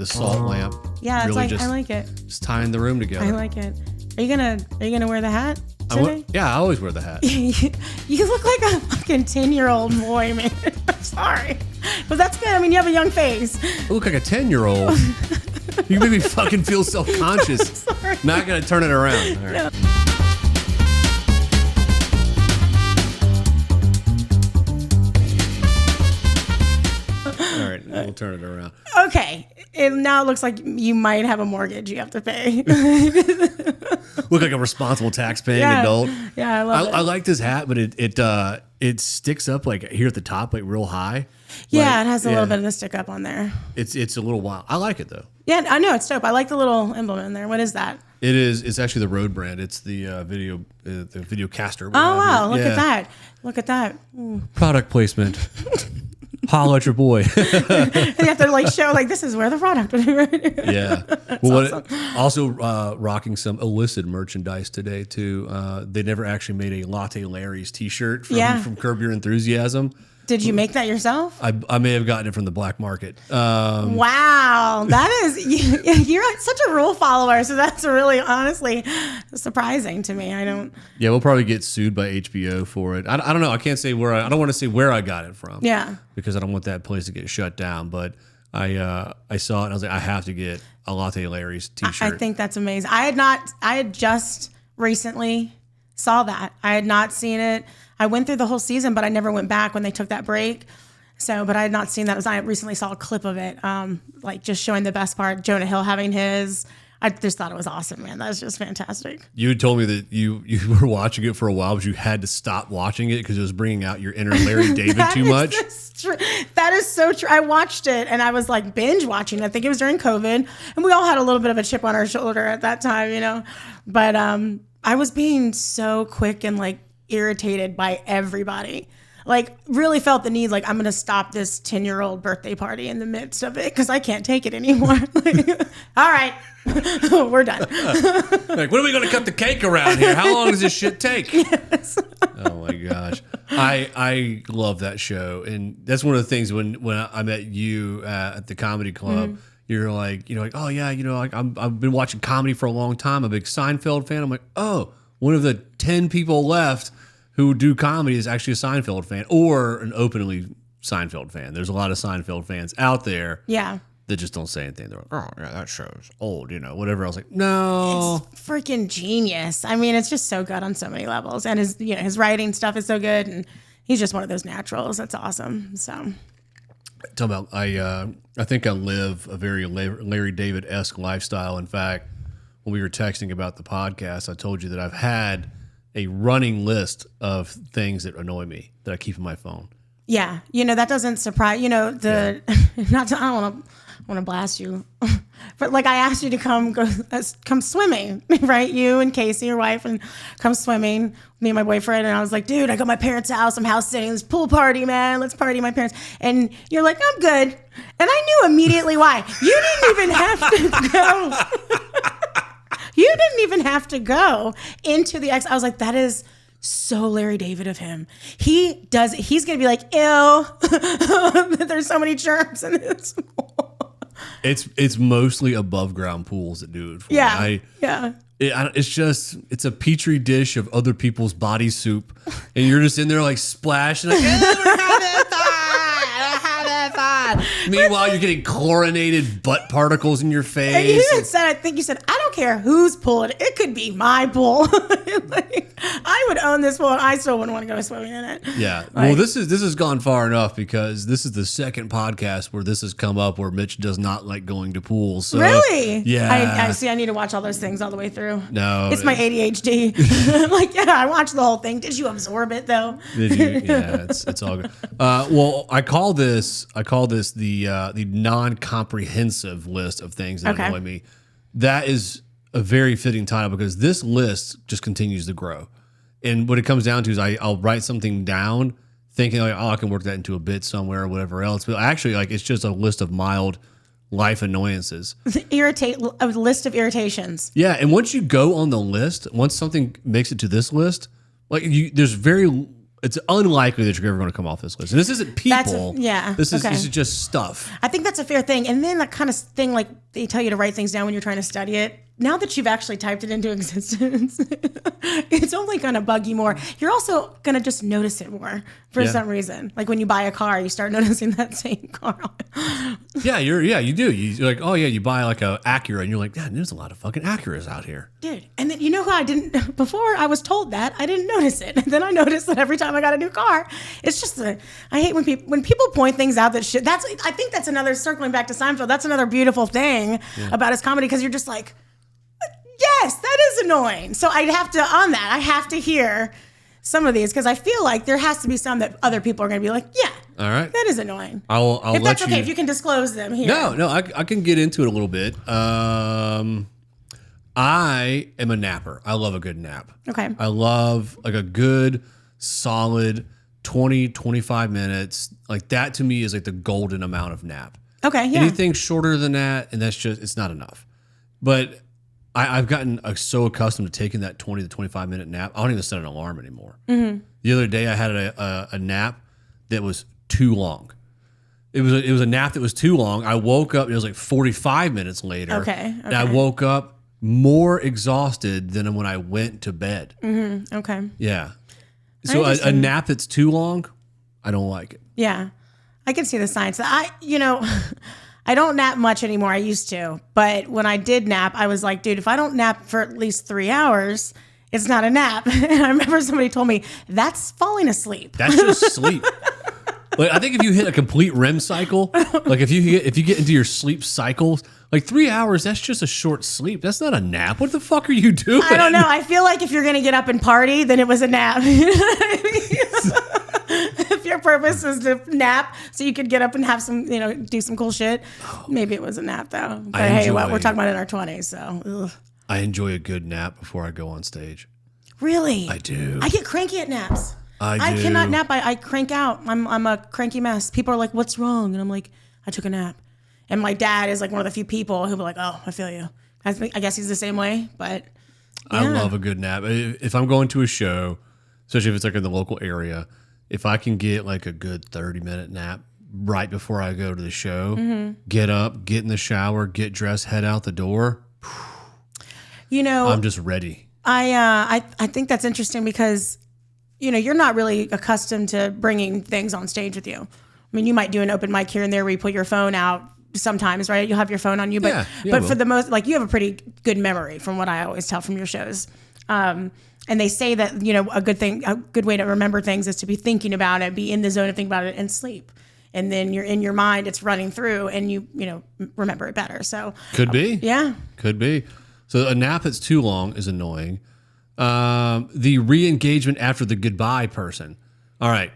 the salt lamp. Yeah, really I like it. Just tying the room together. I like it. Are you gonna wear the hat today? I always wear the hat. You look like a fucking 10-year-old boy, man. I'm sorry, but that's good. I mean, you have a young face. I look like a 10-year-old. You make me fucking feel self-conscious. Not gonna turn it around. All right. No. All right, we'll turn it around. Okay, now it looks like you might have a mortgage you have to pay. Look like a responsible tax-paying adult. Yeah, I love it. I like this hat, but it sticks up like here at the top, like real high. Yeah, like, it has a little bit of the stick up on there. It's a little wild. I like it though. Yeah, I know it's dope. I like the little emblem in there. What is that? It is. It's actually the Rode brand. It's the video caster. Oh wow! Look at that! Look at that! Product placement. Holla at your boy. And you have to like show like this is where the product. Yeah. Well, awesome. Also rocking some illicit merchandise today too. They never actually made a Latte Larry's T-shirt from Curb Your Enthusiasm. Did you make that yourself? I may have gotten it from the black market. Wow, that is you're such a rule follower, so that's really honestly surprising to me. I don't. Yeah, we'll probably get sued by HBO for it. I don't know. I can't say where. I don't want to say where I got it from. Yeah. Because I don't want that place to get shut down. But I saw it and I was like, I have to get a Latte Larry's T-shirt. I think that's amazing. I had just recently saw that. I had not seen it. I went through the whole season, but I never went back when they took that break. So, but I had not seen that. I recently saw a clip of it, like just showing the best part, Jonah Hill having his. I just thought it was awesome, man. That was just fantastic. You had told me that you were watching it for a while, but you had to stop watching it because it was bringing out your inner Larry David too much. That is so true. I watched it and I was like binge watching. I think it was during COVID, and we all had a little bit of a chip on our shoulder at that time, you know. But I was being so quick and like irritated by everybody. Like really felt the need, like I'm going to stop this 10-year-old birthday party in the midst of it because I can't take it anymore. Like, all right, we're done. Like, when are we going to cut the cake around here? How long does this shit take? Yes. Oh my gosh. I love that show. And that's one of the things when I met you at the comedy club, you're like, oh yeah, like I've been watching comedy for a long time. I'm a big Seinfeld fan. I'm like, oh, one of the 10 people left who do comedy is actually a Seinfeld fan or an openly Seinfeld fan. There's a lot of Seinfeld fans out there. Yeah. That just don't say anything. They're like, oh, yeah, that show's old, whatever. I was like, no. It's freaking genius. I mean, it's just so good on so many levels. And his writing stuff is so good. And he's just one of those naturals. That's awesome. So. Talk about, I think I live a very Larry David-esque lifestyle. In fact, when we were texting about the podcast, I told you that I've had a running list of things that annoy me that I keep in my phone. Yeah, that doesn't surprise. Not to, I don't want to blast you, but like I asked you to come swimming, right? You and Casey, your wife, and come swimming. Me and my boyfriend, and I was like, dude, I got my parents' house. I'm house sitting. This pool party, man. Let's party at my parents. And you're like, I'm good. And I knew immediately why. You didn't even have to go. You didn't even have to go into the X. I was like, that is so Larry David of him. He's going to be like, ew, there's so many germs in this pool. It's mostly above ground pools that do it for me. It's a petri dish of other people's body soup. And you're just in there like splashing. Like, meanwhile, you're getting chlorinated butt particles in your face. And you even said, I think you said, I don't care whose pool it could be my pool. Like, I would own this pool and I still wouldn't want to go swimming in it. Yeah. Well, this has gone far enough because this is the second podcast where this has come up where Mitch does not like going to pools. So, really? Yeah. I see. I need to watch all those things all the way through. No. It's my ADHD. Like, yeah, I watched the whole thing. Did you absorb it though? Did you? Yeah, it's all good. Well, I call this the non-comprehensive list of things that annoy me. That is a very fitting title because this list just continues to grow. And what it comes down to is I'll write something down thinking like, oh, I can work that into a bit somewhere or whatever else. But actually, like, it's just a list of mild life annoyances. A list of irritations. Yeah. And once you go on the list, once something makes it to this list, like there's very it's unlikely that you're ever going to come off this list. And this isn't people. This is just stuff. I think that's a fair thing. And then that kind of thing, like they tell you to write things down when you're trying to study it. Now that you've actually typed it into existence, it's only going to bug you more. You're also going to just notice it more for some reason. Like when you buy a car, you start noticing that same car. You do. You're like, oh yeah, you buy like a Acura, and you're like, God, there's a lot of fucking Acuras out here, dude. And then you know who I didn't before I was told that I didn't notice it, and then I noticed that every time I got a new car, it's just I hate when people point things out that shit. I think that's another circling back to Seinfeld. That's another beautiful thing about his comedy because you're just like. Yes, that is annoying. So I have to hear some of these because I feel like there has to be some that other people are going to be like, yeah, all right, that is annoying. I'll if that's okay, if you can disclose them here. No, I can get into it a little bit. I am a napper. I love a good nap. Okay. I love like a good, solid 20, 25 minutes. Like that to me is like the golden amount of nap. Okay, yeah. Anything shorter than that, and it's not enough. But I've gotten so accustomed to taking that 20 to 25 minute nap. I don't even set an alarm anymore. Mm-hmm. The other day I had a nap that was too long. It was a nap that was too long. I woke up, it was like 45 minutes later. Okay. And I woke up more exhausted than when I went to bed. Mm-hmm. Okay. Yeah. So a nap that's too long, I don't like it. Yeah. I can see the science. I don't nap much anymore. I used to. But when I did nap, I was like, dude, if I don't nap for at least 3 hours, it's not a nap. And I remember somebody told me, that's falling asleep. That's just sleep. Like, I think if you hit a complete REM cycle, like if you get into your sleep cycles, like 3 hours, that's just a short sleep. That's not a nap. What the fuck are you doing? I don't know. I feel like if you're going to get up and party, then it was a nap. You know what I mean? If your purpose is to nap so you could get up and have some, do some cool shit, maybe it was a nap though. But hey, we're talking about in our 20s, so. Ugh. I enjoy a good nap before I go on stage. Really? I do. I get cranky at naps. I do. Cannot nap. I crank out. I'm a cranky mess. People are like, what's wrong? And I'm like, I took a nap. And my dad is like one of the few people who'll be like, oh, I feel you. I guess he's the same way, but yeah. I love a good nap. If I'm going to a show, especially if it's like in the local area, if I can get like a good 30-minute nap right before I go to the show, get up, get in the shower, get dressed, head out the door, I'm just ready. I think that's interesting because, you're not really accustomed to bringing things on stage with you. I mean, you might do an open mic here and there where you put your phone out sometimes, right? You'll have your phone on you, but for the most, like you have a pretty good memory from what I always tell from your shows. And they say that, a good way to remember things is to be thinking about it, be in the zone of thinking about it and sleep. And then you're in your mind, it's running through and you remember it better. So could be. Yeah. Could be. So a nap that's too long is annoying. The re-engagement after the goodbye person. All right.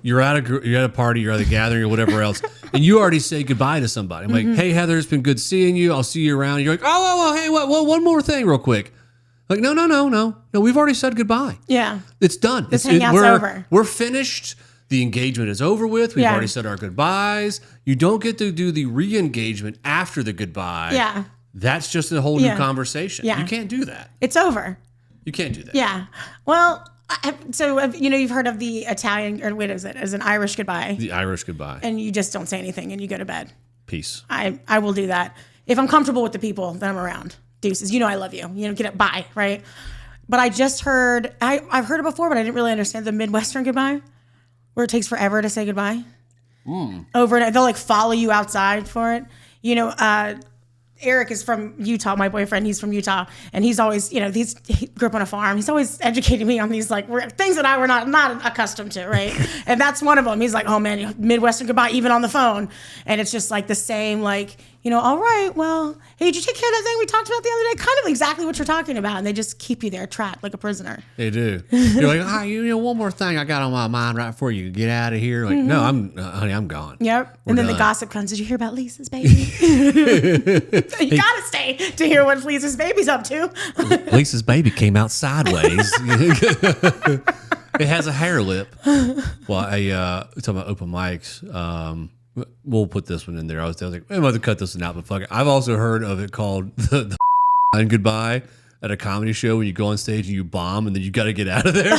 You're at a party, you're at a gathering or whatever else, and you already say goodbye to somebody. I'm like, hey, Heather, it's been good seeing you. I'll see you around. And you're like, oh, hey, one more thing real quick. Like, no, we've already said goodbye. Yeah. It's done. This hangout's over. We're finished. The engagement is over with. We've already said our goodbyes. You don't get to do the re-engagement after the goodbye. Yeah. That's just a whole new conversation. Yeah. You can't do that. It's over. You can't do that. Yeah. Well, so you've heard of the Italian, or what is it, as an Irish goodbye? The Irish goodbye. And you just don't say anything and you go to bed. Peace. I will do that if I'm comfortable with the people that I'm around. Deuces. I love you. Get it. Bye. Right. But I just heard. I've heard it before, but I didn't really understand the Midwestern goodbye, where it takes forever to say goodbye. Over and they'll like follow you outside for it. Eric is from Utah, my boyfriend. He's from Utah, and he's always, he grew up on a farm. He's always educating me on these like things that I were not accustomed to, right? And that's one of them. He's like, oh man, Midwestern goodbye, even on the phone, and it's just like the same, like, all right, well, hey, did you take care of that thing we talked about the other day? Kind of exactly what you're talking about, and they just keep you there trapped like a prisoner. They do. You're like, one more thing I got on my mind right before you get out of here. Like, no, honey, I'm gone. Yep. And then the gossip comes. Did you hear about Lisa's baby? You gotta stay to hear what Lisa's baby's up to. Lisa's baby came out sideways. It has a hair lip. Well, talking about open mics. We'll put this one in there. I was like, I'm about to cut this one out, but fuck it. I've also heard of it called the and goodbye at a comedy show when you go on stage and you bomb and then you got to get out of there.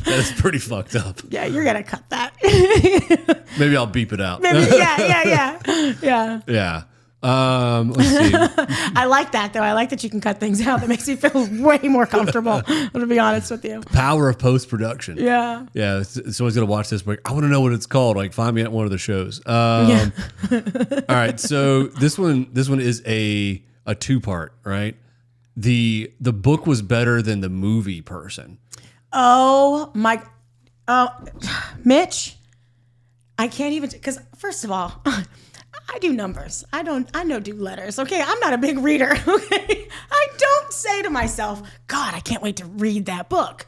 That's pretty fucked up. Yeah, you're gonna cut that. Maybe I'll beep it out. Maybe, yeah. Yeah. Let's see. I like that though. I like that you can cut things out. That makes me feel way more comfortable. To be honest with you. Power of post production. Yeah. Yeah. Someone's gonna watch this. Like, I want to know what it's called. Like, find me at one of the shows. All right. So this one is a 2-part. Right. The book was better than the movie person. Oh my. Oh, Mitch. I can't even because first of all. I do numbers. I don't do letters. Okay. I'm not a big reader. Okay. I don't say to myself, God, I can't wait to read that book.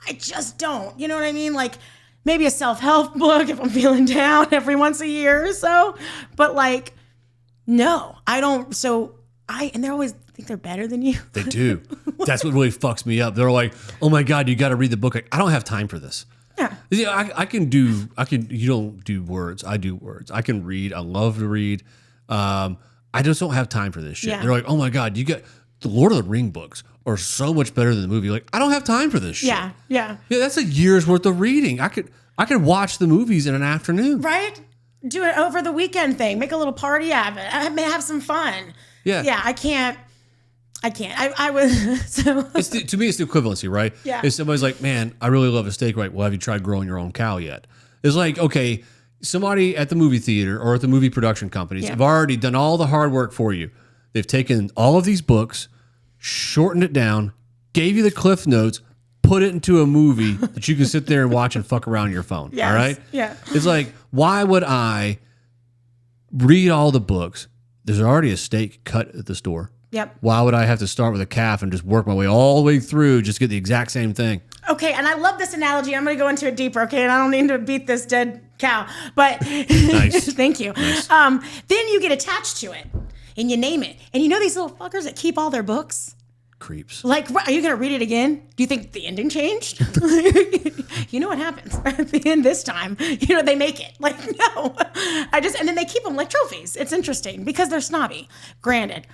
I just don't. You know what I mean? Like maybe a self-help book if I'm feeling down every once a year or so. But like, no, I don't. And they always think they're better than you. They do. That's what really fucks me up. They're like, oh my God, you got to read the book. Like, I don't have time for this. Yeah, you don't do words. I do words. I can read. I love to read. I just don't have time for this shit. Yeah. They're like, oh my God, the Lord of the Ring books are so much better than the movie. Like, I don't have time for this shit. Yeah. That's a year's worth of reading. I could watch the movies in an afternoon. Right? Do it over the weekend thing. Make a little party out of it. I may have some fun. Yeah, I can't. I was so. To me, it's the equivalency, right? Yeah. If somebody's like, "Man, I really love a steak," right? Well, have you tried growing your own cow yet? It's like, okay, somebody at the movie theater or at the movie production companies have already done all the hard work for you. They've taken all of these books, shortened it down, gave you the cliff notes, put it into a movie that you can sit there and watch and fuck around on your phone. Yes. All right? Yeah. It's like, why would I read all the books? There's already a steak cut at the store. Yep. Why would I have to start with a calf and just work my way all the way through just to get the exact same thing? Okay, and I love this analogy. I'm going to go into it deeper, okay? And I don't need to beat this dead cow. But nice. Thank you. Nice. Then you get attached to it and you name it. And you know these little fuckers that keep all their books? Creeps. Like, are you going to read it again? Do you think the ending changed? You know what happens at the end this time? You know, they make it. Like, no. And then they keep them like trophies. It's interesting because they're snobby. Granted.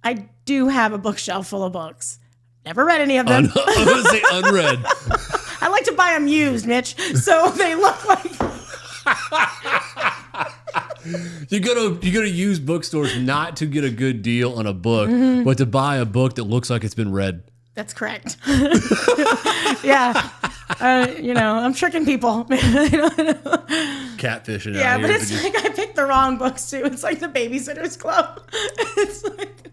I do have a bookshelf full of books. Never read any of them. I'm going to say unread. I like to buy them used, Mitch. So they look like... You go to used bookstores not to get a good deal on a book, but to buy a book that looks like it's been read. That's correct. Yeah. I'm tricking people. Catfishing. Yeah, but it's like I picked the wrong books too. It's like the Babysitter's Club. It's like...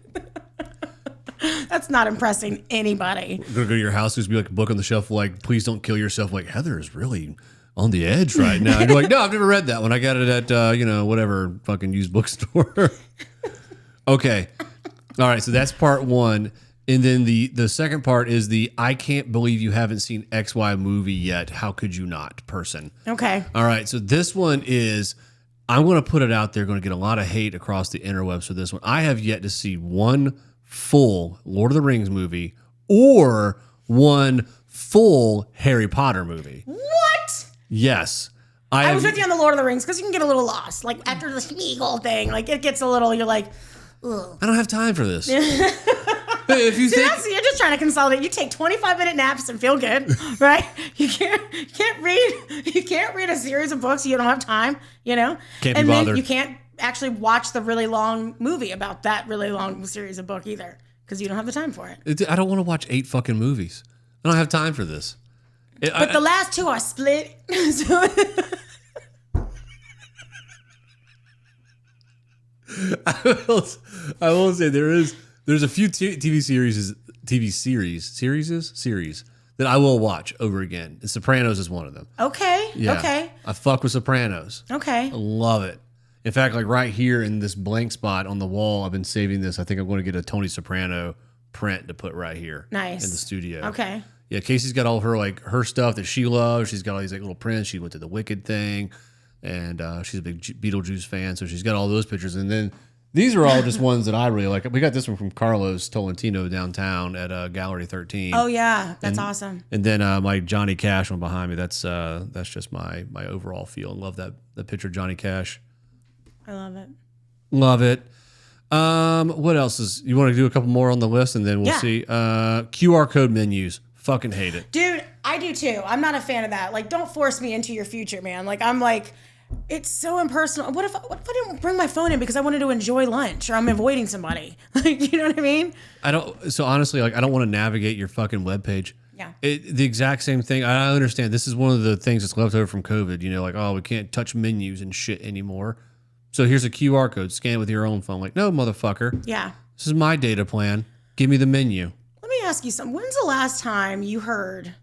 That's not impressing anybody. Gonna go to your house, just be like a book on the shelf, like, please don't kill yourself. Like, Heather is really on the edge right now. And you're like, no, I've never read that one. I got it at, whatever fucking used bookstore. Okay. All right. So that's part one. And then the second part is the I can't believe you haven't seen XY movie yet. How could you not person? Okay. All right. So this one is, I'm going to put it out there, going to get a lot of hate across the interwebs for this one. I have yet to see one full Lord of the Rings movie or one full Harry Potter movie. What? Yes. I was with you on the Lord of the Rings because you can get a little lost. Like after the Smeagol thing, like it gets a little, you're like, ugh. I don't have time for this. If you you're just trying to consolidate. You take 25-minute naps and feel good, right? You can't read a series of books. You don't have time, Can't be bothered. Then you can't actually watch the really long movie about that really long series of book either because you don't have the time for it. I don't want to watch 8 fucking movies. I don't have time for this. But the last 2 are split. So I will say there's a few TV series that I will watch over again. And Sopranos is one of them. Okay. Yeah. Okay. I fuck with Sopranos. Okay. I love it. In fact, like right here in this blank spot on the wall, I've been saving this. I think I'm going to get a Tony Soprano print to put right here. Nice. In the studio. Okay. Yeah, Casey's got all her stuff that she loves. She's got all these like little prints. She went to the Wicked thing, and she's a big Beetlejuice fan, so she's got all those pictures. And then these are all just ones that I really like. We got this one from Carlos Tolentino downtown at Gallery 13. Oh yeah, that's awesome. And then my Johnny Cash one behind me. That's just my overall feel. I love that picture of Johnny Cash. I love it. Love it. What else you want to do a couple more on the list, and then we'll see. QR code menus. Fucking hate it. Dude, I do too. I'm not a fan of that. Like, don't force me into your future, man. Like, I'm like, it's so impersonal. What if I didn't bring my phone in because I wanted to enjoy lunch or I'm avoiding somebody? Like, you know what I mean? So honestly, like, I don't want to navigate your fucking webpage. Yeah. The exact same thing. I understand. This is one of the things that's left over from COVID. You know, like, oh, we can't touch menus and shit anymore. So here's a QR code. Scan it with your own phone. Like, no, motherfucker. Yeah. This is my data plan. Give me the menu. Let me ask you something. When's the last time you heard,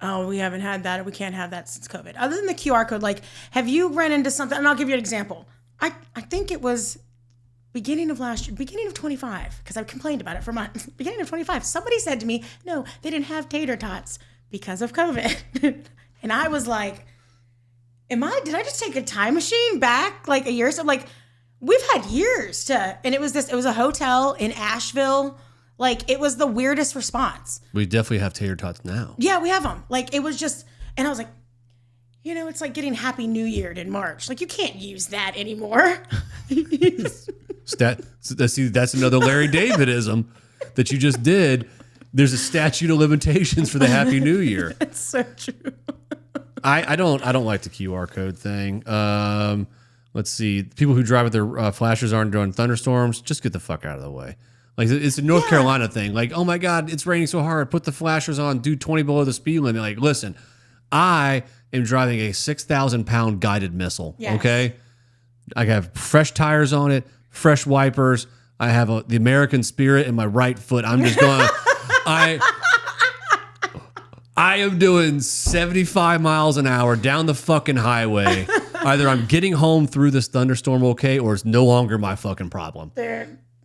oh, we haven't had that, or we can't have that since COVID? Other than the QR code, like, have you run into something? And I'll give you an example. I think it was beginning of last year, beginning of 25, because I've complained about it for months. Beginning of 25, somebody said to me, no, they didn't have tater tots because of COVID. And I was like, did I just take a time machine back like a year or so? Like, we've had years and it was a hotel in Asheville. Like, it was the weirdest response. We definitely have tater tots now. Yeah, we have them. Like, it was just, and I was like, you know, it's like getting Happy New Year in March. Like, you can't use that anymore. See, that's another Larry Davidism that you just did. There's a statute of limitations for the Happy New Year. That's so true. I don't like the QR code thing. Let's see. People who drive with their flashers on during thunderstorms, just get the fuck out of the way. Like, it's a North Carolina thing. Like, oh my God, it's raining so hard. Put the flashers on. Do 20 below the speed limit. Like, listen, I am driving a 6,000-pound guided missile. Yes. Okay, I have fresh tires on it, fresh wipers. I have the American spirit in my right foot. I'm just going. I am doing 75 miles an hour down the fucking highway. Either I'm getting home through this thunderstorm okay, or it's no longer my fucking problem.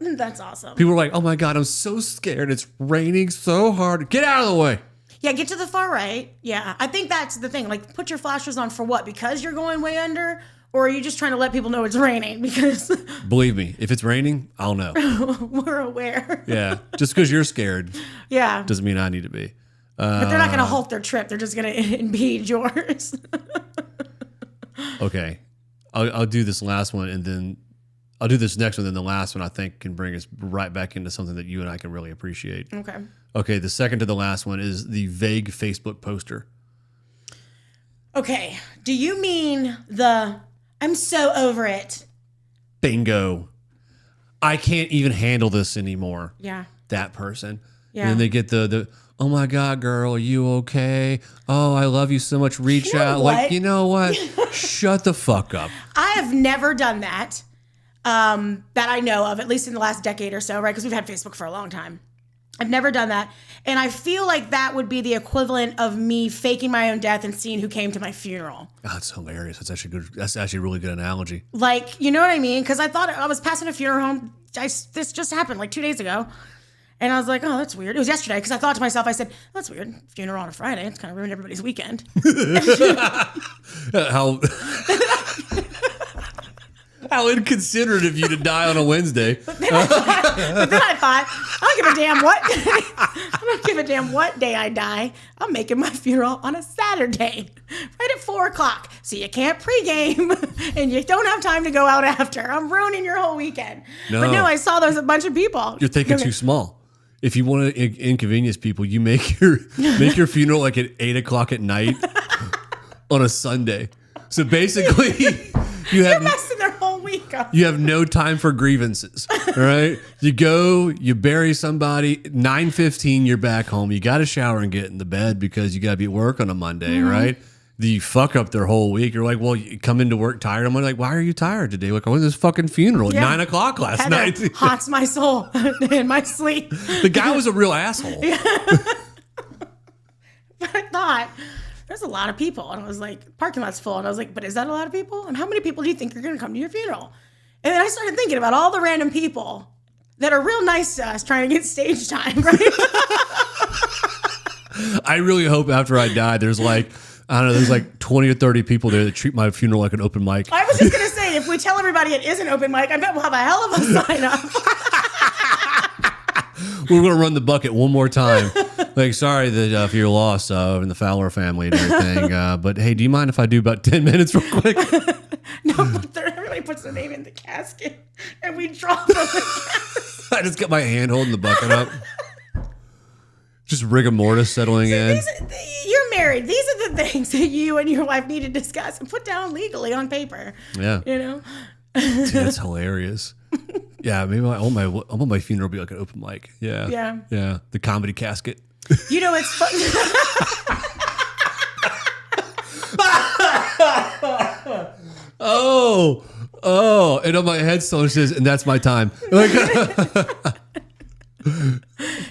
That's awesome. People are like, oh my God, I'm so scared. It's raining so hard. Get out of the way. Yeah, get to the far right. Yeah, I think that's the thing. Like, put your flashers on for what? Because you're going way under? Or are you just trying to let people know it's raining? Because believe me, if it's raining, I'll know. We're aware. Yeah, just because you're scared doesn't mean I need to be. But they're not going to halt their trip. They're just going to impede yours. Okay. I'll do this last one, and then I'll do this next one, then the last one I think can bring us right back into something that you and I can really appreciate. Okay, the second to the last one is the vague Facebook poster. Okay, do you mean I'm so over it? Bingo. I can't even handle this anymore. Yeah. That person. Yeah. And then they get the oh my God, girl, are you okay? Oh, I love you so much. Reach out. What? Like, you know what? Shut the fuck up. I have never done that. That I know of, at least in the last decade or so, right? Because we've had Facebook for a long time. I've never done that. And I feel like that would be the equivalent of me faking my own death and seeing who came to my funeral. Oh, that's hilarious. That's actually good. That's actually a really good analogy. Like, you know what I mean? Because I thought I was passing a funeral home. This just happened like 2 days ago. And I was like, oh, that's weird. It was yesterday because I thought to myself, I said, that's weird. Funeral on a Friday. It's kind of ruined everybody's weekend. How inconsiderate of you to die on a Wednesday. But then I thought, I don't give a damn what day I die. I'm making my funeral on a Saturday, right at 4:00. So you can't pregame, and you don't have time to go out after. I'm ruining your whole weekend. No. But no, I saw there's a bunch of people. You're thinking too small. If you want to inconvenience people, you make your funeral like at 8:00 at night on a Sunday. So basically, you're messing their whole week up. You have no time for grievances. All right, you go, you bury somebody. 9:15, you're back home. You got to shower and get in the bed because you got to be at work on a Monday, right? You fuck up their whole week. You're like, well, you come into work tired. I'm like, why are you tired today? Like, I went to this fucking funeral at 9:00 last night. Haunts my soul in my sleep. The guy was a real asshole. Yeah. But I thought, there's a lot of people. And I was like, parking lot's full. And I was like, but is that a lot of people? And how many people do you think are going to come to your funeral? And then I started thinking about all the random people that are real nice to us trying to get stage time, right? I really hope after I die, there's like 20 or 30 people there that treat my funeral like an open mic. I was just going to say, if we tell everybody it is an open mic, I bet we'll have a hell of a sign up. We're going to run the bucket one more time. Like, sorry that for your loss in the Fowler family and everything. But hey, do you mind if I do about 10 minutes real quick? No, but everybody puts their name in the casket and we drop them. I just got my hand holding the bucket up. Just rigor mortis settling in. You're married. These are the things that you and your wife need to discuss and put down legally on paper. Yeah. You know? Dude, that's hilarious. Yeah, maybe I want my funeral to be like an open mic. Yeah. Yeah. Yeah. The comedy casket. You know, it's fun. Oh, and on my headstone it says, and that's my time. Like,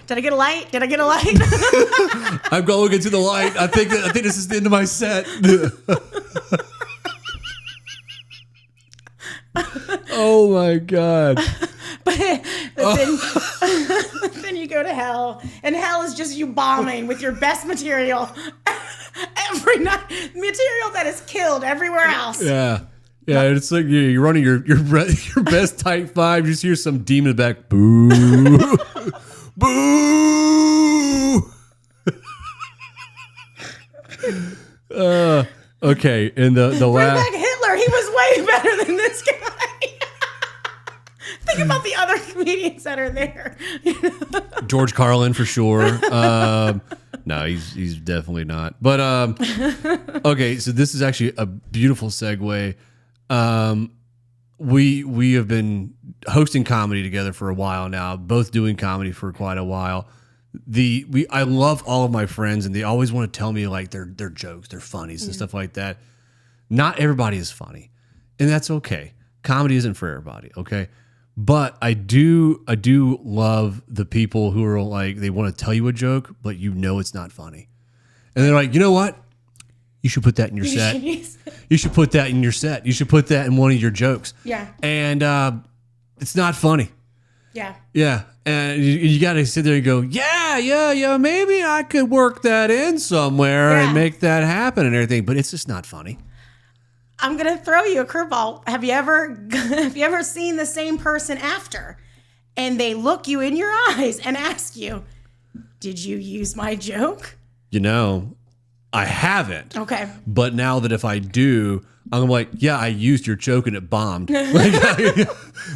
Did I get a light? Did I get a light? I'm going into the light. I think this is the end of my set. Oh my God. But then you go to hell, and hell is just you bombing with your best material every night, material that is killed everywhere else. Yeah. Yeah, it's like you're running your best tight five. You just hear some demon in the back. Boo. Boo. Okay, and the Bring last. back Hitler. He was way better than this guy. Think about the other comedians that are there. George Carlin for sure. No, he's definitely not. But okay, so this is actually a beautiful segue. We have been hosting comedy together for a while now, both doing comedy for quite a while. I love all of my friends, and they always want to tell me like their jokes, their funnies and stuff like that. Not everybody is funny, and that's okay. Comedy isn't for everybody, okay? But I do love the people who are like, they want to tell you a joke, but you know it's not funny. And they're like, you know what? You should put that in your set. You should put that in your set. You should put that in one of your jokes. Yeah. And it's not funny. Yeah. Yeah. And you got to sit there and go, yeah, maybe I could work that in somewhere and make that happen and everything. But it's just not funny. I'm going to throw you a curveball. Have you ever seen the same person after, and they look you in your eyes and ask you, did you use my joke? You know, I haven't. Okay. But now that if I do, I'm like, yeah, I used your joke and it bombed. Like,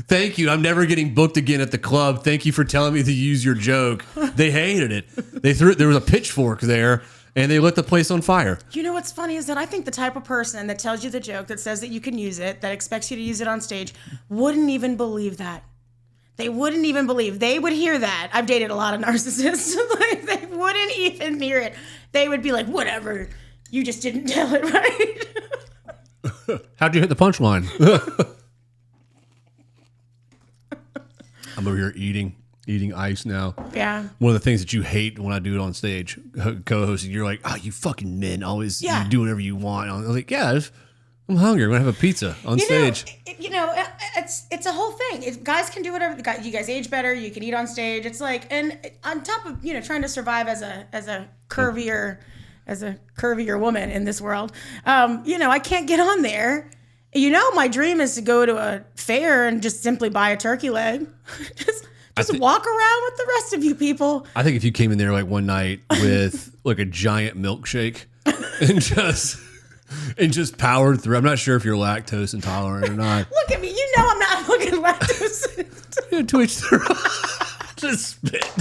thank you. I'm never getting booked again at the club. Thank you for telling me to use your joke. They hated it. There was a pitchfork there. And they lit the place on fire. You know what's funny is that I think the type of person that tells you the joke, that says that you can use it, that expects you to use it on stage, wouldn't even believe that. They wouldn't even believe. They would hear that. I've dated a lot of narcissists. Like, they wouldn't even hear it. They would be like, whatever. You just didn't tell it right. How'd you hit the punchline? I'm over here eating ice now. Yeah. One of the things that you hate when I do it on stage, co-hosting, you're like, oh, you fucking men always you do whatever you want. I was like, yeah, I'm hungry. I'm going to have a pizza on stage. It's a whole thing. Guys can do whatever. You guys age better. You can eat on stage. It's like, and on top of, trying to survive as a curvier woman in this world, I can't get on there. My dream is to go to a fair and just simply buy a turkey leg. Just walk around with the rest of you people. I think if you came in there like one night with like a giant milkshake and just powered through. I'm not sure if you're lactose intolerant or not. Look at me. I'm not fucking lactose. To each their own. Just spit.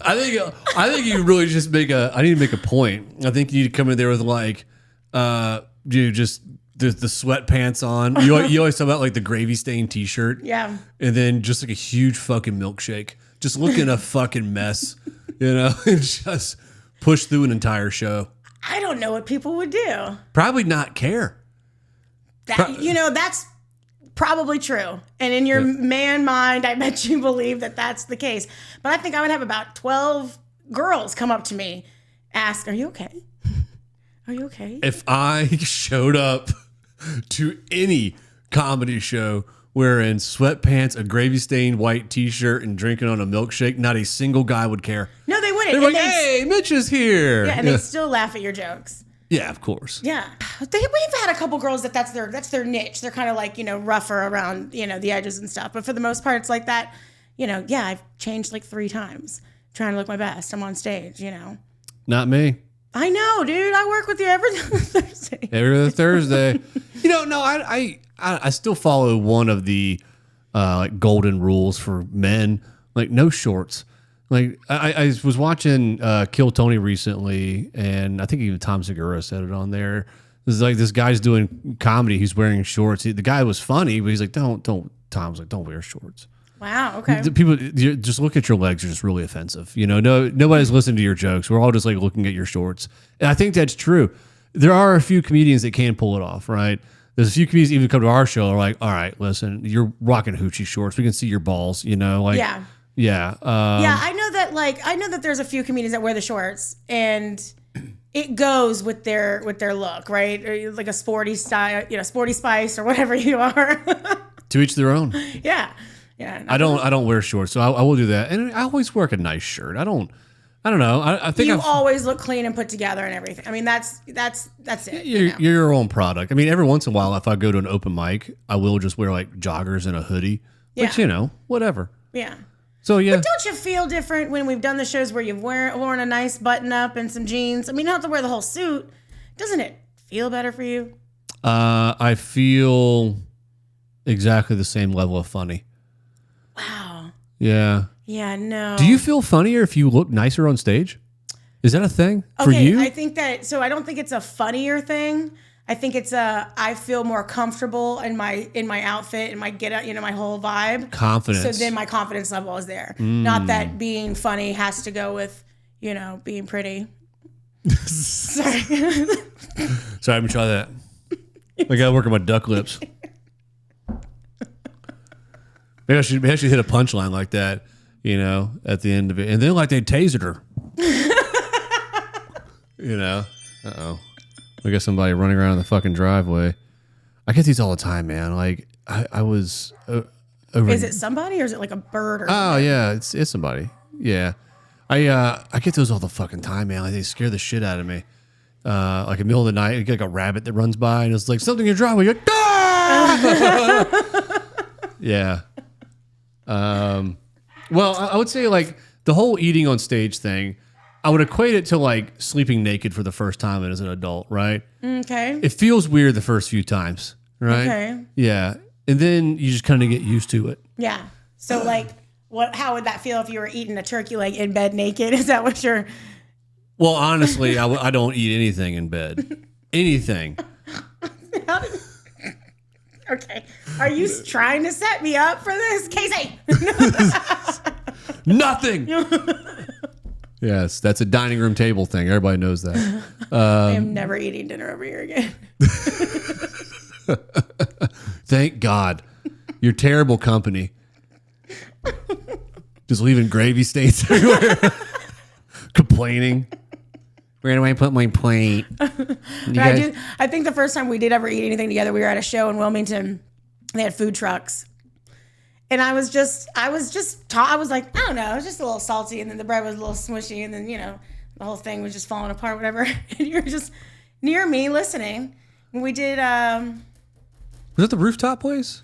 I think you really just I need to make a point. I think you need to come in there with like, just the sweatpants on. You always talk about like the gravy stained t-shirt. Yeah. And then just like a huge fucking milkshake. Just looking a fucking mess, and just push through an entire show. I don't know what people would do. Probably not care. That's probably true. And in your man mind, I bet you believe that that's the case. But I think I would have about 12 girls come up to me, ask, are you okay? Are you okay? If I showed up to any comedy show wearing sweatpants, a gravy-stained white t-shirt, and drinking on a milkshake, not a single guy would care. No, they wouldn't. They're like, hey, Mitch is here. Yeah, and they'd still laugh at your jokes. Yeah, of course. Yeah. We've had a couple girls that's their niche. They're kind of like, rougher around, the edges and stuff. But for the most part, it's like that, I've changed like 3 times trying to look my best. I'm on stage, Not me. I know, dude. I work with you every Thursday. Every other Thursday. No, I still follow one of the like golden rules for men, like no shorts. Like I was watching Kill Tony recently, and I think even Tom Segura said it on there. It's like this guy's doing comedy. He's wearing shorts. The guy was funny, but he's like, don't. Tom's like, don't wear shorts. Wow. Okay. The people just look at your legs. Are just really offensive. You know, nobody's listening to your jokes. We're all just like looking at your shorts, and I think that's true. There are a few comedians that can pull it off, right? There's a few comedians even come to our show are like, all right, listen, you're rocking hoochie shorts. We can see your balls. You know, like yeah. Yeah. Yeah, I know that there's a few comedians that wear the shorts and it goes with their look, right? Or like a sporty style, sporty spice or whatever you are. To each their own. Yeah. Yeah. I don't wear shorts, so I will do that. And I always wear a nice shirt. I don't know. I think you always look clean and put together and everything. I mean, that's it. You're your own product. I mean, every once in a while, if I go to an open mic, I will just wear like joggers and a hoodie. But whatever. Yeah. So yeah. But don't you feel different when we've done the shows where you've worn a nice button up and some jeans? I mean, you don't have to wear the whole suit. Doesn't it feel better for you? I feel exactly the same level of funny. Wow. Yeah. Yeah, no. Do you feel funnier if you look nicer on stage? Is that a thing for you? I think that, so I don't think it's a funnier thing. I think it's I feel more comfortable in my outfit and my my whole vibe. Confidence. So then my confidence level is there. Not that being funny has to go with, being pretty. Sorry. Sorry, let me try that. I gotta work on my duck lips. Maybe I should hit a punchline like that, at the end of it. And then like they tasered her. Uh-oh. We got somebody running around in the fucking driveway. I get these all the time, man. Like I was over. Is it somebody or is it like a bird or something? Oh yeah, it's somebody. Yeah. I get those all the fucking time, man. Like they scare the shit out of me. Like in the middle of the night, you get like a rabbit that runs by and it's like something in your driveway. You're like, ah! Yeah. Well, I would say like the whole eating on stage thing, I would equate it to like sleeping naked for the first time as an adult, right? Okay. It feels weird the first few times, right? Okay. Yeah. And then you just kind of get used to it. Yeah. So like how would that feel if you were eating a turkey leg in bed naked? Is that what you're... Well, honestly, I don't eat anything in bed. Anything. Okay. Are you trying to set me up for this, Casey? Nothing. Yes, that's a dining room table thing. Everybody knows that. I am never eating dinner over here again. Thank God. You're terrible company. Just leaving gravy stains everywhere. Complaining. Where do I put my plate? I think the first time we did ever eat anything together, we were at a show in Wilmington. They had food trucks. And I was like, I don't know, it was just a little salty. And then the bread was a little smushy. And then, the whole thing was just falling apart, whatever. And you were just near me listening. And we did... Was that the rooftop place?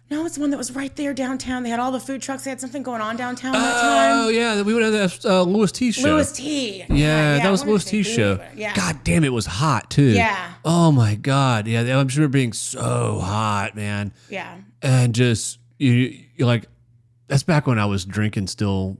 No, it's the one that was right there downtown. They had all the food trucks. They had something going on downtown that time. Oh, yeah. We would have that Louis T show. Louis T. Yeah, that was Louis T show. Yeah. God damn, it was hot, too. Yeah. Oh, my God. Yeah, I'm sure being so hot, man. Yeah. And just, you're like, that's back when I was drinking still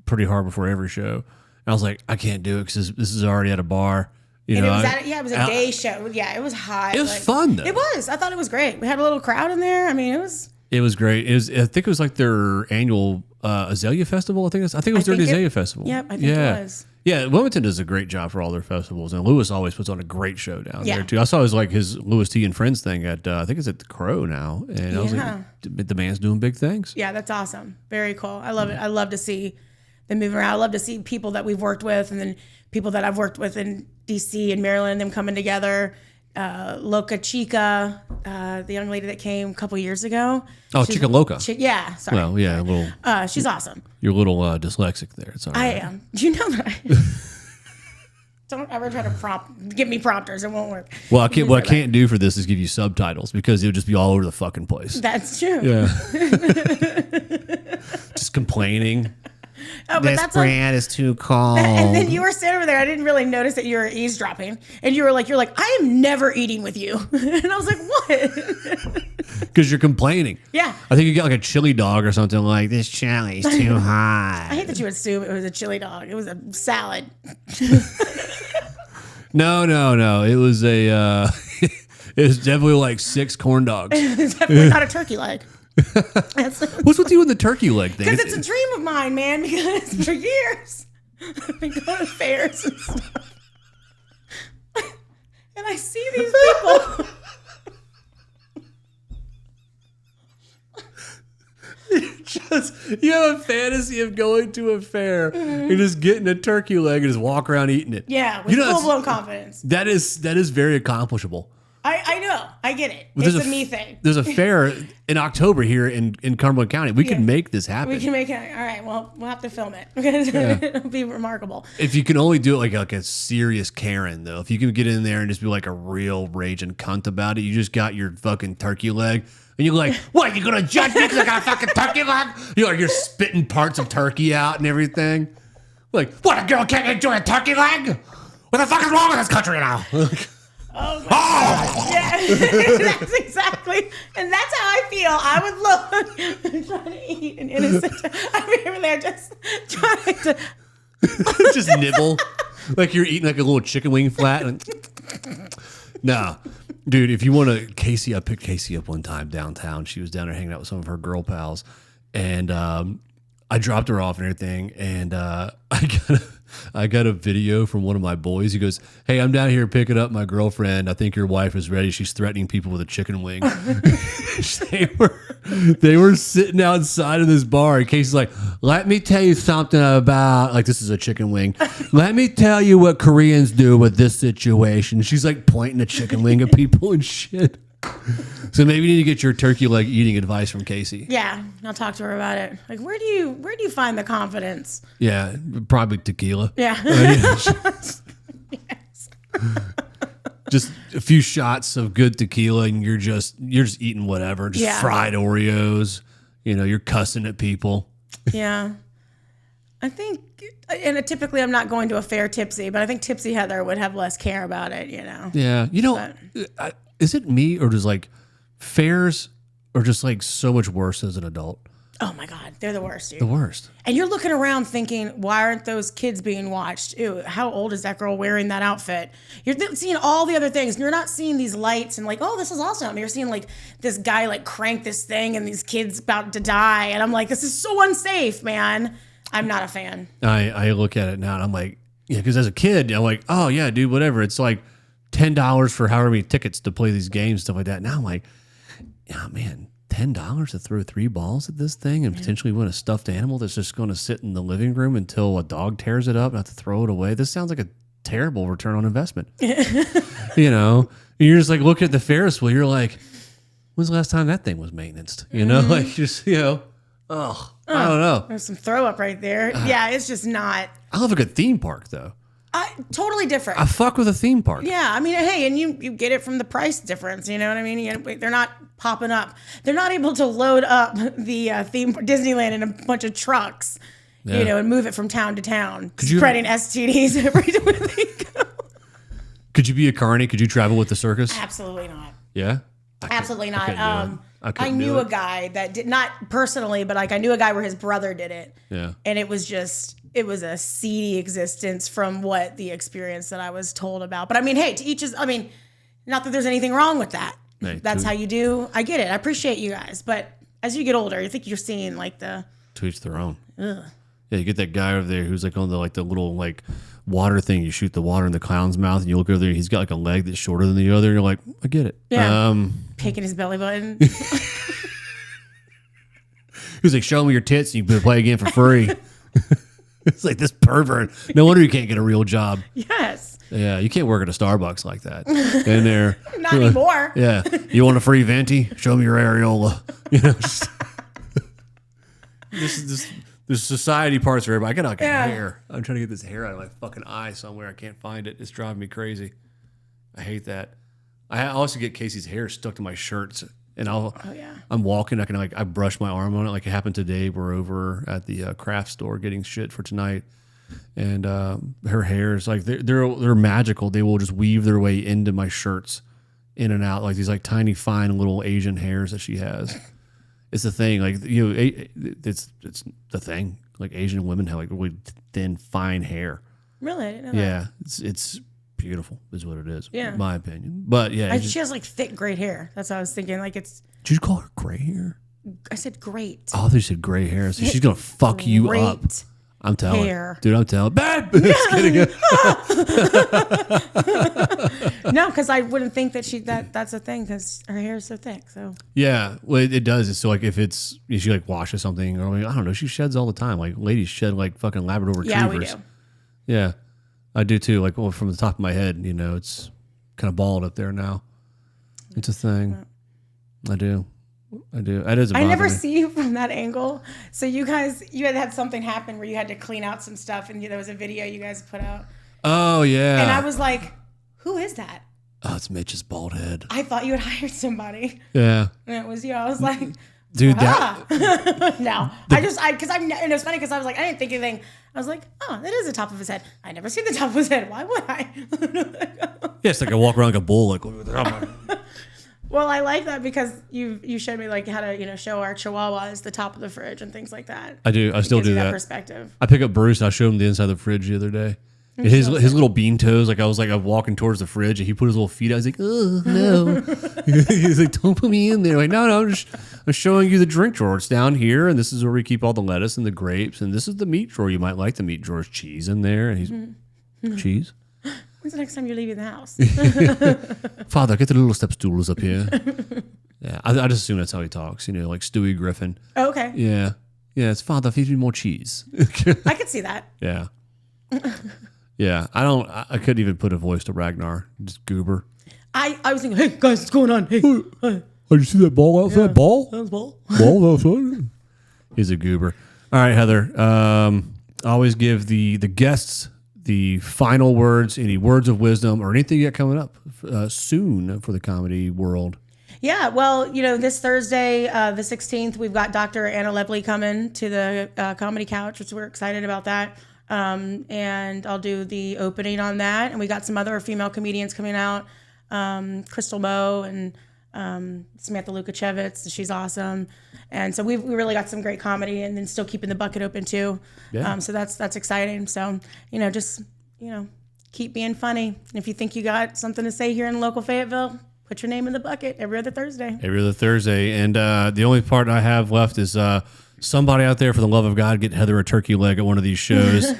pretty hard before every show. And I was like, I can't do it because this is already at a bar. It was a day show. Yeah, it was hot. It was fun, though. It was. I thought it was great. We had a little crowd in there. I mean, it was... It was great. I think it was like their annual Azalea Festival. I think it was during the Azalea Festival. Yep, I think it was. Yeah, Wilmington does a great job for all their festivals, and Lewis always puts on a great show down there too. I saw his Lewis T and Friends thing at I think it's at the Crow now, and I was like, the man's doing big things. Yeah, that's awesome. Very cool. I love it. I love to see them moving around. I love to see people that we've worked with, and then people that I've worked with in DC and Maryland, them coming together. Loca Chica, the young lady that came a couple years ago. Oh, Chica Loca. Yeah, sorry. Well, yeah, a little. She's awesome. You're a little dyslexic there. It's all right. I am. Do you know that? Don't ever try to give me prompters. It won't work. Well, what I can't do for this is give you subtitles because it'll just be all over the fucking place. That's true. Yeah. Just complaining. But this that's brand is too cold. And then you were sitting over there. I didn't really notice that you were eavesdropping. And you're like, I am never eating with you. And I was like, what? Because you're complaining. Yeah. I think you got like a chili dog or something like, this chili's too hot. I hate that you would assume it was a chili dog. It was a salad. No. It was it was definitely like 6 corn dogs. It's definitely not a turkey leg. What's with you and the turkey leg thing? Because it's a dream of mine, man. Because for years I've been going to fairs and stuff, and I see these people. You have a fantasy of going to a fair and just getting a turkey leg and just walk around eating it. Yeah, with full-blown confidence. That is very accomplishable. I know. I get it. It's a me thing. There's a fair in October here in Cumberland County. We can make this happen. We can make it. All right. Well, we'll have to film it because it'll be remarkable. If you can only do it like a serious Karen, though, if you can get in there and just be like a real raging cunt about it, you just got your fucking turkey leg. And you're like, what? You gonna judge me because I got a fucking turkey leg? You're spitting parts of turkey out and everything. Like, what? A girl can't enjoy a turkey leg? What the fuck is wrong with this country now? Oh my God. Yeah, that's exactly, and that's how I feel. I would look trying to eat an innocent. I mean, over there just trying to just nibble, like you're eating like a little chicken wing flat. And nah, dude, if you want to, Casey, I picked Casey up one time downtown. She was down there hanging out with some of her girl pals, and I dropped her off and everything, and I got a video from one of my boys. He goes, hey, I'm down here picking up my girlfriend. I think your wife is ready. She's threatening people with a chicken wing. they were sitting outside of this bar. And Casey's like, let me tell you something about, like, this is a chicken wing. Let me tell you what Koreans do with this situation. She's like pointing a chicken wing at people and shit. So maybe you need to get your turkey leg eating advice from Casey. Yeah, I'll talk to her about it. Like, where do you find the confidence? Yeah, probably tequila. Yeah. Yes. Just a few shots of good tequila, and you're just eating whatever, just fried Oreos. You're cussing at people. Yeah, I think, and typically I'm not going to a fair tipsy, but I think tipsy Heather would have less care about it. Yeah, is it me or does like fairs are just like so much worse as an adult? Oh my God, they're the worst, dude. The worst. And you're looking around thinking, why aren't those kids being watched? Ew, how old is that girl wearing that outfit? You're seeing all the other things. And you're not seeing these lights and like, oh, this is awesome. You're seeing like this guy like crank this thing and these kids about to die. And I'm like, this is so unsafe, man. I'm not a fan. I look at it now and I'm like, yeah, because as a kid, I'm like, oh yeah, dude, whatever. It's like $10 for however many tickets to play these games, stuff like that. Now I'm like, oh man, $10 to throw 3 balls at this thing and potentially win a stuffed animal that's just going to sit in the living room until a dog tears it up and have to throw it away. This sounds like a terrible return on investment. You're just like looking at the Ferris wheel. You're like, when's the last time that thing was maintained? Like just, I don't know. There's some throw up right there. Yeah, it's just not. I love a good theme park though. Totally different. I fuck with a theme park. Yeah, I mean, hey, and you get it from the price difference. You know what I mean? They're not popping up. They're not able to load up the theme Disneyland in a bunch of trucks, and move it from town to town, spreading STDs everywhere they go. Could you be a carny? Could you travel with the circus? Absolutely not. Yeah? Absolutely not. I knew a guy that did, not personally, but like I knew a guy where his brother did it. Yeah. And it was a seedy existence from what the experience that I was told about. But I mean, hey, to each his, not that there's anything wrong with that. Hey, that's how you do. I get it. I appreciate you guys. But as you get older, I think you're seeing like the. To each their own. Ugh. Yeah, you get that guy over there who's like on the little like water thing. You shoot the water in the clown's mouth, and you look over there. He's got like a leg that's shorter than the other. And you're like, I get it. Yeah. Picking his belly button. He's like, show me your tits, and you can play again for free. It's like this pervert. No wonder you can't get a real job. Yes. Yeah, you can't work at a Starbucks like that. In there. Not anymore. Yeah. You want a free venti? Show me your areola. There's society parts for everybody. I got like a hair. I'm trying to get this hair out of my fucking eye somewhere. I can't find it. It's driving me crazy. I hate that. I also get Casey's hair stuck to my shirts And Oh yeah. I'm walking. I brush my arm on it. Like it happened today. We're over at the craft store getting shit for tonight, and her hair is like they're magical. They will just weave their way into my shirts, in and out, like these like tiny fine little Asian hairs that she has. It's the thing. Like it's the thing. Like Asian women have like really thin, fine hair. Really? I didn't know Yeah, it's beautiful is what it is. Yeah. In my opinion. But yeah. she has like thick great hair. That's what I was thinking. Like it's. Did you call her gray hair? I said great. Oh, I thought you said gray hair. So she's going to fuck you up. I'm telling you. Dude, I'm telling. Babe! Just kidding. No, because I wouldn't think that that's a thing because her hair is so thick. So yeah, well, it does. It's so like if she like washes something or like, I don't know, she sheds all the time. Like ladies shed like fucking Labrador retrievers. Yeah, we do. Yeah, I do too. Like from the top of my head, it's kind of bald up there now. It's a thing. I do. That is. I never see you from that angle. So you had something happen where you had to clean out some stuff, and there was a video you guys put out. Oh yeah. And I was like, "Who is that?" Oh, it's Mitch's bald head. I thought you had hired somebody. Yeah. And it was you. I was like, dude, no. And it was funny because I was like, I didn't think anything. I was like, oh, that is the top of his head. I never seen the top of his head. Why would I? Yeah, it's like I walk around like a bull, like. Well, I like that because you showed me like how to show our chihuahuas the top of the fridge and things like that. I do. I still do that. Perspective. I pick up Bruce and I showed him the inside of the fridge the other day. His little bean toes, like I was walking towards the fridge and he put his little feet out. I was like, oh no. He's like, don't put me in there. Like, no, I'm showing you the drink drawer. It's down here, and this is where we keep all the lettuce and the grapes, and this is the meat drawer. You might like the meat drawer's cheese in there. And he's cheese. When's the next time you're leaving the house? Father, get the little step stools up here. Yeah, I just assume that's how he talks. Like Stewie Griffin. Oh, okay. Yeah, it's Father, feed me more cheese. I could see that. Yeah. Yeah, I couldn't even put a voice to Ragnar. Just goober. I was thinking, hey guys, what's going on? Hey. Did you see that ball outside? Yeah, ball? That was ball. Ball outside? He's a goober. All right, Heather. I always give the guests the final words, any words of wisdom or anything you got coming up soon for the comedy world. Yeah, well, this Thursday, the 16th, we've got Dr. Anna Lepley coming to the Comedy Couch, which we're excited about that. And I'll do the opening on that. And we got some other female comedians coming out, Crystal Moe and Samantha Lukashevitz. She's awesome. And so we really got some great comedy, and then still keeping the bucket open too. Yeah. So that's exciting. So, just keep being funny. And if you think you got something to say here in local Fayetteville, put your name in the bucket every other Thursday. And the only part I have left is somebody out there, for the love of God, get Heather a turkey leg at one of these shows.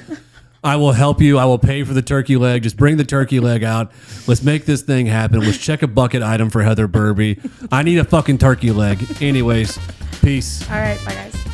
I will help you. I will pay for the turkey leg. Just bring the turkey leg out. Let's make this thing happen. Let's check a bucket item for Heather Burby. I need a fucking turkey leg. Anyways, peace. All right. Bye, guys.